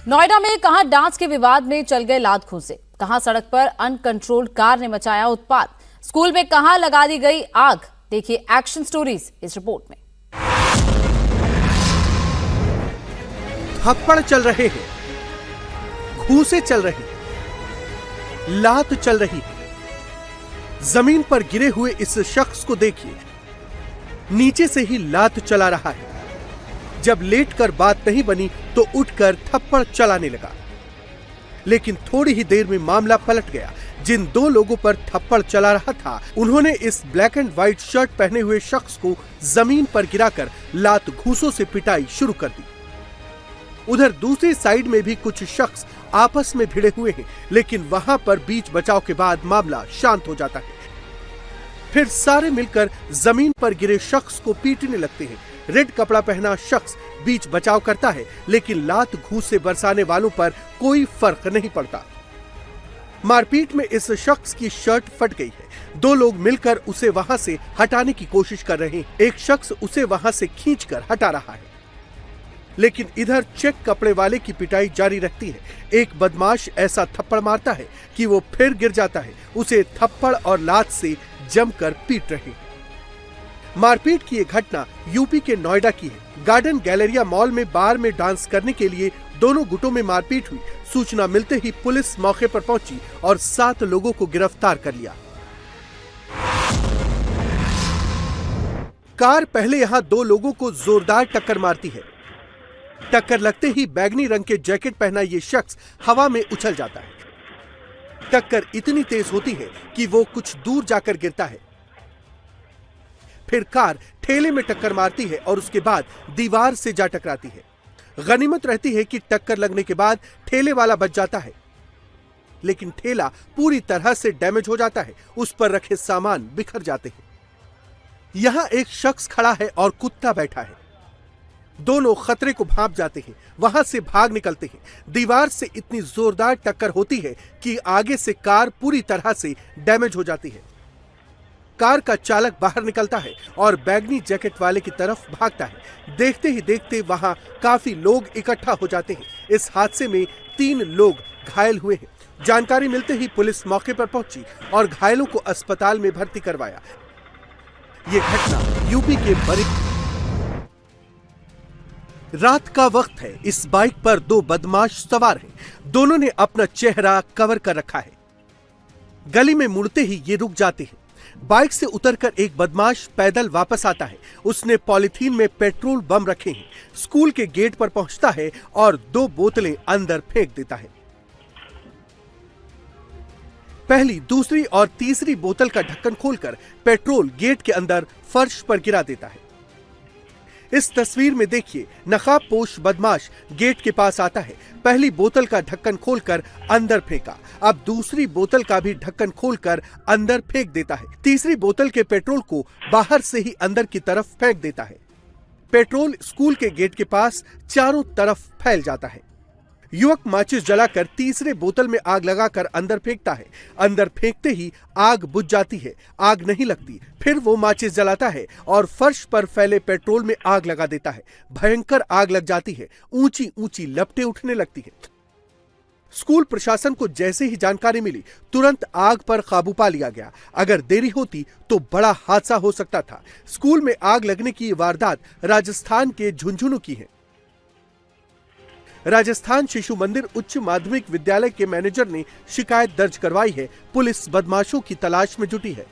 नोएडा में कहां डांस के विवाद में चल गए लात घूंसे, कहां सड़क पर अनकंट्रोल्ड कार ने मचाया उत्पात, स्कूल में कहां लगा दी गई आग। देखिए एक्शन स्टोरीज इस रिपोर्ट में। थप्पड़ चल रहे हैं, घूंसे चल रहे हैं, लात चल रही है। जमीन पर गिरे हुए इस शख्स को देखिए, नीचे से ही लात चला रहा है। जब लेटकर बात नहीं बनी तो उठकर थप्पड़ चलाने लगा, लेकिन थोड़ी ही देर में मामला पलट गया। जिन दो लोगों पर थप्पड़ चला रहा था, उन्होंने इस ब्लैक एंड व्हाइट शर्ट पहने हुए शख्स को जमीन पर गिराकर लात घूंसों से पिटाई शुरू कर दी। उधर दूसरी साइड में भी कुछ शख्स आपस में भिड़े हुए हैं, लेकिन वहां पर बीच बचाव के बाद मामला शांत हो जाता है। फिर सारे मिलकर जमीन पर गिरे शख्स को पीटने लगते हैं। रेड कपड़ा पहना शख्स बीच बचाव करता है, लेकिन लात घूंसे बरसाने वालों पर कोई फर्क नहीं पड़ता। मारपीट में इस शख्स की शर्ट फट गई है। दो लोग मिलकर उसे वहां से हटाने की कोशिश कर रहे हैं। एक शख्स उसे वहां से खींचकर हटा रहा है, लेकिन इधर चेक कपड़े वाले की पिटाई जारी रहती है। एक बदमाश ऐसा थप्पड़ मारता है कि वो फिर गिर जाता है। उसे थप्पड़ और लात से जमकर पीट रहे हैं। मारपीट की ये घटना यूपी के नोएडा की है। गार्डन गैलेरिया मॉल में बार में डांस करने के लिए दोनों गुटों में मारपीट हुई। सूचना मिलते ही पुलिस मौके पर पहुंची और 7 लोगों को गिरफ्तार कर लिया। कार पहले यहां 2 लोगों को जोरदार टक्कर मारती है। टक्कर लगते ही बैगनी रंग के जैकेट पहना ये शख्स हवा में उछल जाता है। टक्कर इतनी तेज होती है कि वो कुछ दूर जाकर गिरता है। फिर कार ठेले में टक्कर मारती है और उसके बाद दीवार से जा टकराती है। गनीमत रहती है कि टक्कर लगने के बाद ठेले वाला बच जाता है, लेकिन ठेला पूरी तरह से डैमेज हो जाता है। उस पर रखे सामान बिखर जाते हैं। यहां एक शख्स खड़ा है और कुत्ता बैठा है। दोनों खतरे को भांप जाते हैं, वहां से भाग निकलते हैं। दीवार से इतनी जोरदार टक्कर होती है कि आगे से कार पूरी तरह से डैमेज हो जाती है। कार का चालक बाहर निकलता है और बैगनी जैकेट वाले की तरफ भागता है। देखते ही देखते वहां काफी लोग इकट्ठा हो जाते हैं। इस हादसे में 3 लोग घायल हुए हैं। जानकारी मिलते ही पुलिस मौके पर पहुंची और घायलों को अस्पताल में भर्ती करवाया। ये घटना यूपी के रात का वक्त है। इस बाइक पर 2 बदमाश सवार हैं। दोनों ने अपना चेहरा कवर कर रखा है। गली में मुड़ते ही ये रुक जाते हैं। बाइक से उतरकर एक बदमाश पैदल वापस आता है। उसने पॉलिथीन में पेट्रोल बम रखे हैं। स्कूल के गेट पर पहुंचता है और 2 बोतलें अंदर फेंक देता है। पहली, दूसरी और तीसरी बोतल का ढक्कन खोलकर पेट्रोल गेट के अंदर फर्श पर गिरा देता है। इस तस्वीर में देखिए, नकाबपोश बदमाश गेट के पास आता है। पहली बोतल का ढक्कन खोलकर अंदर फेंका। अब दूसरी बोतल का भी ढक्कन खोलकर अंदर फेंक देता है। तीसरी बोतल के पेट्रोल को बाहर से ही अंदर की तरफ फेंक देता है। पेट्रोल स्कूल के गेट के पास चारों तरफ फैल जाता है। युवक माचिस जलाकर तीसरे बोतल में आग लगाकर अंदर फेंकता है। अंदर फेंकते ही आग बुझ जाती है। आग नहीं लगती। फिर वो माचिस जलाता है और फर्श पर फैले पेट्रोल में आग लगा देता है। भयंकर आग लग जाती है। ऊंची ऊंची लपटें उठने लगती है। स्कूल प्रशासन को जैसे ही जानकारी मिली, तुरंत आग पर काबू पा लिया गया। अगर देरी होती तो बड़ा हादसा हो सकता था। स्कूल में आग लगने की वारदात राजस्थान के झुंझुनू की है। राजस्थान शिशु मंदिर उच्च माध्यमिक विद्यालय के मैनेजर ने शिकायत दर्ज करवाई है। पुलिस बदमाशों की तलाश में जुटी है।